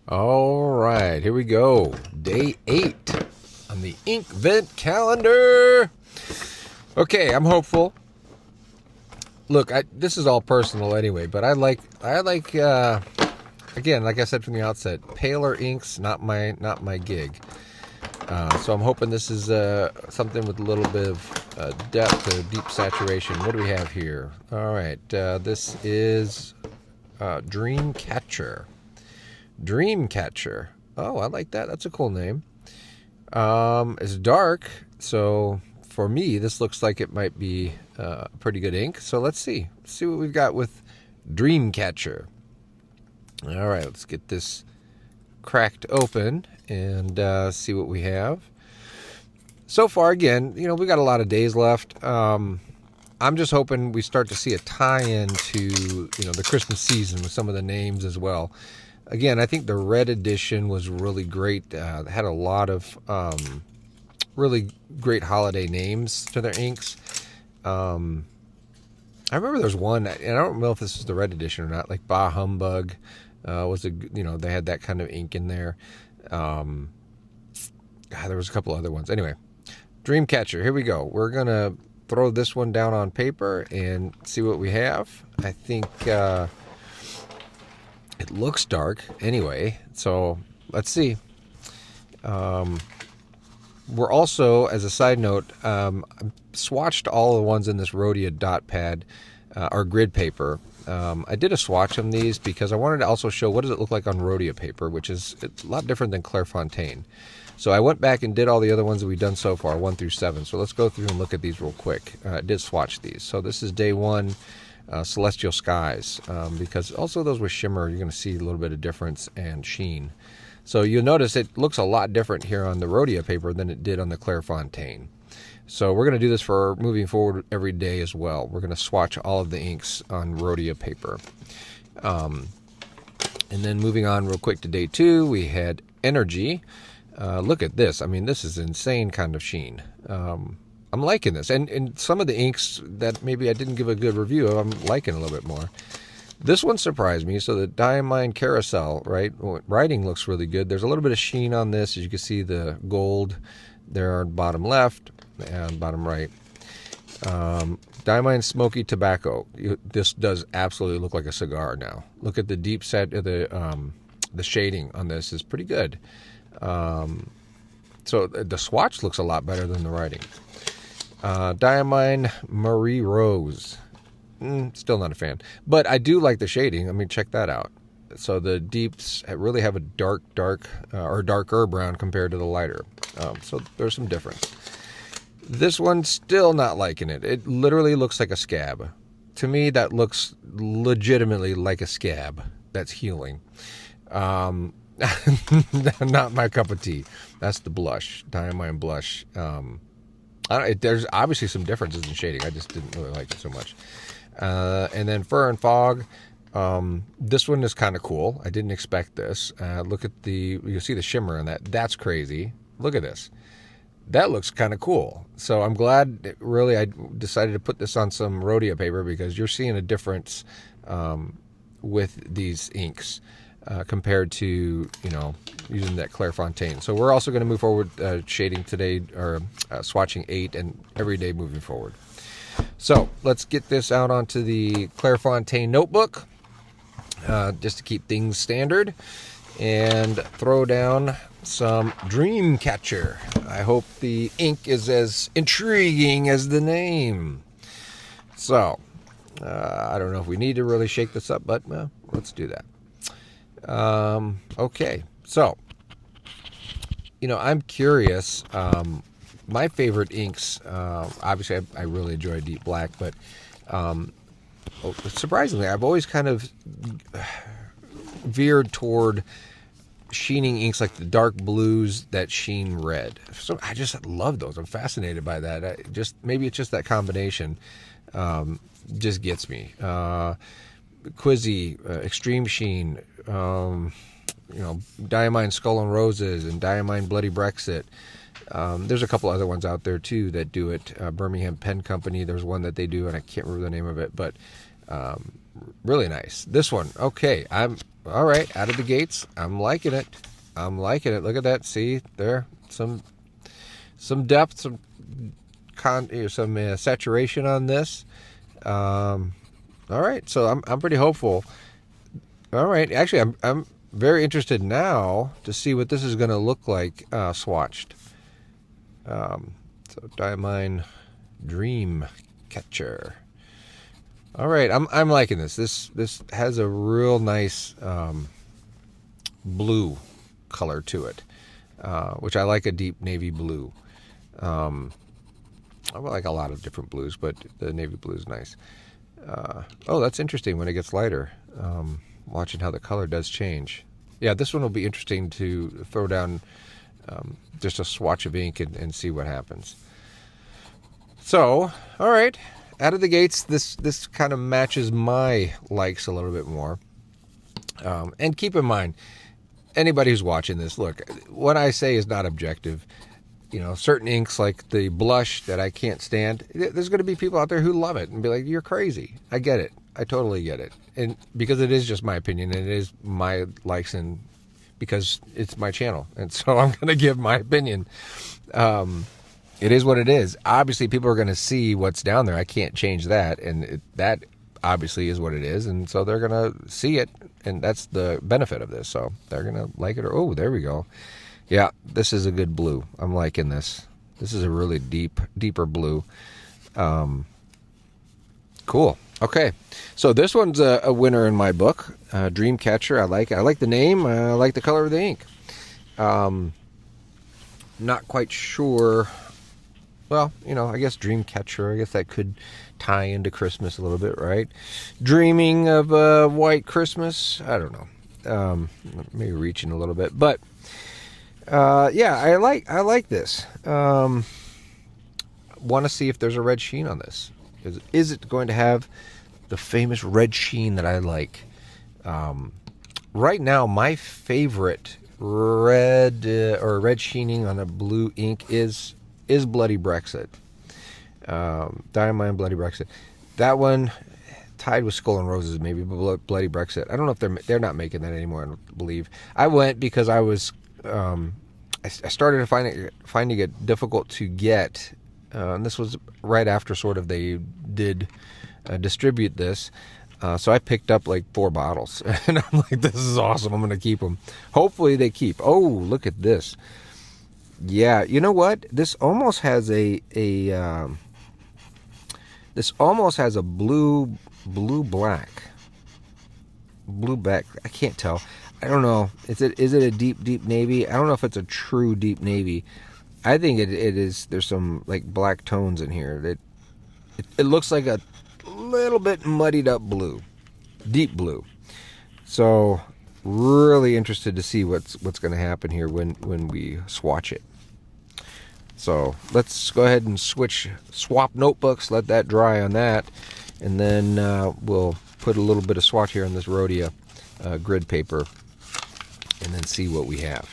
All right, here we go. Day 8 on the Inkvent Calendar. Okay, I'm hopeful. Look, this is all personal anyway, but I like again, like I said from the outset, paler inks not my gig. So I'm hoping this is something with a little bit of depth or deep saturation. What do we have here? All right, this is Dreamcatcher. Dreamcatcher. Oh, I like that. That's a cool name. It's dark, so for me, this looks like it might be pretty good ink. So let's see. Let's see what we've got with Dreamcatcher. All right, let's get this cracked open and see what we have. So far, again, we got a lot of days left. I'm just hoping we start to see a tie-in to, the Christmas season with some of the names as well. Again, I think the red edition was really great. It had a lot of really great holiday names to their inks. I remember there's one, and I don't know if this is the red edition or not, like Bah Humbug was they had that kind of ink in there. There was a couple other ones. Anyway, Dreamcatcher, here we go. We're going to throw this one down on paper and see what we have. I think it looks dark anyway, so let's see. We're also, as a side note, I swatched all the ones in this Rhodia dot pad, or grid paper. I did a swatch on these because I wanted to also show what does it look like on Rhodia paper, which is a lot different than Clairefontaine. So I went back and did all the other ones that we've done so far, 1 through 7. So let's go through and look at these real quick. I did swatch these. So this is day 1. Celestial Skies, because also those with shimmer, you're going to see a little bit of difference and sheen. So you'll notice it looks a lot different here on the Rhodia paper than it did on the Clairefontaine. So we're going to do this for moving forward every day as well. We're going to swatch all of the inks on Rhodia paper. And then moving on real quick to day 2, we had Energy. Look at this. I mean, this is insane kind of sheen. I'm liking this. And some of the inks that maybe I didn't give a good review of, I'm liking a little bit more. This one surprised me. So the Diamine Carousel, right? Writing looks really good. There's a little bit of sheen on this. As you can see, the gold there on bottom left and bottom right. Diamine Smoky Tobacco. This does absolutely look like a cigar now. Look at the deep set, the shading on this is pretty good. So the swatch looks a lot better than the writing. Diamine Marie Rose. Still not a fan. But I do like the shading. I mean, check that out. So the deeps really have a dark, or darker brown compared to the lighter. So there's some difference. This one's still not liking it. It literally looks like a scab. To me, that looks legitimately like a scab that's healing. Not my cup of tea. That's the blush. Diamine blush. There's obviously some differences in shading. I just didn't really like it so much. And then Fur and Fog. This one is kind of cool. I didn't expect this. Look at you see the shimmer in that. That's crazy. Look at this. That looks kind of cool. So I'm glad really I decided to put this on some Rhodia paper because you're seeing a difference with these inks compared to, using that Clairefontaine. So we're also going to move forward shading today, or swatching 8 and every day moving forward. So let's get this out onto the Clairefontaine notebook just to keep things standard and throw down some Dreamcatcher. I hope the ink is as intriguing as the name. So I don't know if we need to really shake this up, but let's do that. Okay, so I'm curious. My favorite inks, obviously I really enjoy deep black, but surprisingly I've always kind of veered toward sheening inks like the dark blues that sheen red. So I just love those. I'm fascinated by that. Maybe it's just that combination just gets me. Quizzy, Extreme Sheen, Diamine Skull and Roses and Diamine Bloody Brexit. There's a couple other ones out there too that do it. Birmingham Pen Company, there's one that they do, and I can't remember the name of it, but really nice. This one, okay, I'm all right out of the gates. I'm liking it. I'm liking it. Look at that. See there, some depth, some saturation on this. All right, so I'm pretty hopeful. All right, actually, I'm very interested now to see what this is going to look like swatched. So Diamine Dream Catcher. All right, I'm liking this. This has a real nice blue color to it, which I like, a deep navy blue. I like a lot of different blues, but the navy blue is nice. Oh, that's interesting when it gets lighter. Watching how the color does change. Yeah, this one will be interesting to throw down just a swatch of ink and see what happens. So, all right, out of the gates, this kind of matches my likes a little bit more. And keep in mind, anybody who's watching this, look, what I say is not objective. You know, certain inks like the blush that I can't stand, there's going to be people out there who love it and be like, you're crazy. I get it. I totally get it. And because it is just my opinion and it is my likes, and because it's my channel. And so I'm going to give my opinion. It is what it is. Obviously, people are going to see what's down there. I can't change that. And that obviously is what it is. And so they're going to see it. And that's the benefit of this. So they're going to like it. Or, oh, there we go. Yeah, this is a good blue. I'm liking this. This is a really deeper blue. Cool. Okay, so this one's a winner in my book. Dreamcatcher. I like it. I like the name. I like the color of the ink. Not quite sure. Well, you know, I guess Dreamcatcher. I guess that could tie into Christmas a little bit, right? Dreaming of a white Christmas. I don't know. Maybe reaching a little bit, but yeah, I like this. Want to see if there's a red sheen on this. Is it going to have the famous red sheen that I like? Right now, my favorite red or red sheening on a blue ink is Bloody Brexit. Diamine Bloody Brexit. That one tied with Skull and Roses, maybe, but Bloody Brexit. I don't know if they're not making that anymore. I don't believe. I went because I was I started finding it difficult to get. And this was right after sort of they did distribute this. So I picked up like 4 bottles. And I'm like, this is awesome. I'm going to keep them. Hopefully they keep. Oh, look at this. Yeah, you know what? This almost has a blue black. Blue black. I can't tell. I don't know. Is it a deep navy? I don't know if it's a true deep navy. I think it is. There's some like black tones in here. It looks like a little bit muddied up blue, deep blue. So really interested to see what's going to happen here when we swatch it. So let's go ahead and swap notebooks. Let that dry on that, and then we'll put a little bit of swatch here on this Rhodia grid paper, and then see what we have.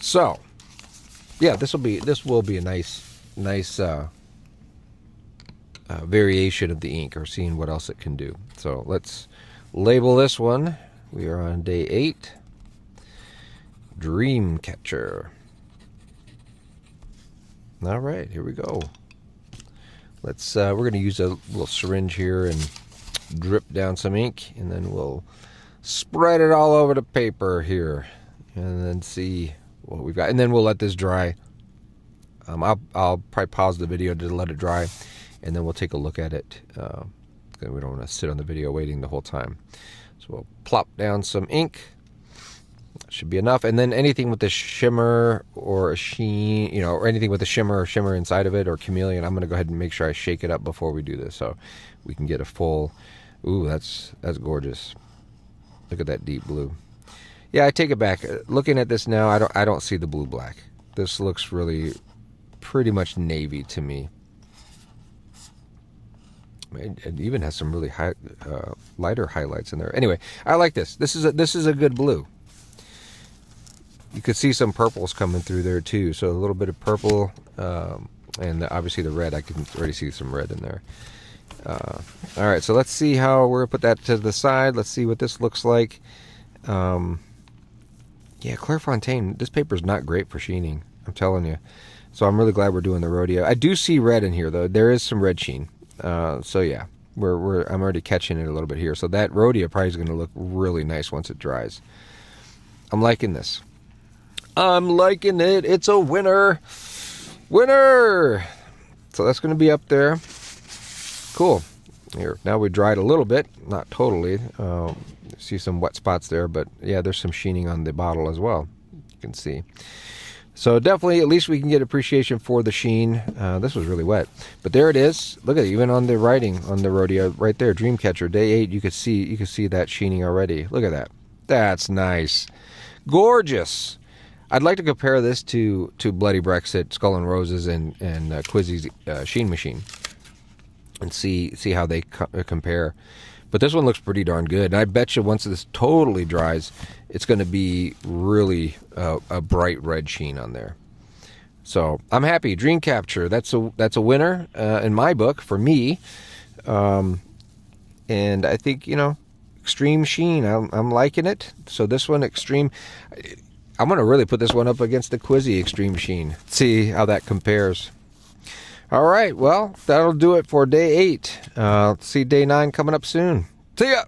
So. Yeah, this will be a nice variation of the ink, or seeing what else it can do. So let's label this one. We are on day 8. Dreamcatcher. All right, here we go. Let's we're going to use a little syringe here and drip down some ink, and then we'll spread it all over the paper here, and then see what we've got, and then we'll let this dry. I'll probably pause the video to let it dry, and then we'll take a look at it. We don't want to sit on the video waiting the whole time. So we'll plop down some ink. That should be enough. And then anything with a shimmer or a sheen, you know, or anything with a shimmer inside of it, or chameleon, I'm going to go ahead and make sure I shake it up before we do this, so we can get a full. Ooh, that's gorgeous. Look at that deep blue. Yeah, I take it back. Looking at this now, I don't see the blue black. This looks really pretty much navy to me. It even has some really lighter highlights in there. Anyway, I like this. This is a good blue. You could see some purples coming through there too. So a little bit of purple, and obviously the red. I can already see some red in there. All right, so let's see how we're gonna put that to the side. Let's see what this looks like. Yeah, Clairefontaine, this paper is not great for sheening, I'm telling you. So I'm really glad we're doing the rodeo. I do see red in here though. There is some red sheen. So yeah, I'm already catching it a little bit here. So that rodeo probably is going to look really nice once it dries. I'm liking this. I'm liking it. It's a winner. Winner. So that's going to be up there. Cool. Here, now we dried a little bit, not totally. See some wet spots there, but yeah, there's some sheening on the bottle as well. You can see. So definitely, at least we can get appreciation for the sheen. This was really wet, but there it is. Look at it, even on the writing on the rodeo right there, Dreamcatcher, day 8. You could see that sheening already. Look at that. That's nice, gorgeous. I'd like to compare this to Bloody Brexit, Skull and Roses, and Quizzy's Sheen Machine, and see how they compare. But this one looks pretty darn good. And I bet you once this totally dries, it's going to be really a bright red sheen on there. So I'm happy. Dream Capture, that's a winner in my book for me. And I think, extreme sheen, I'm liking it. So this one, extreme, I'm going to really put this one up against the Quizzy Extreme Sheen. See how that compares. All right, well, that'll do it for day 8. See day 9 coming up soon. See ya!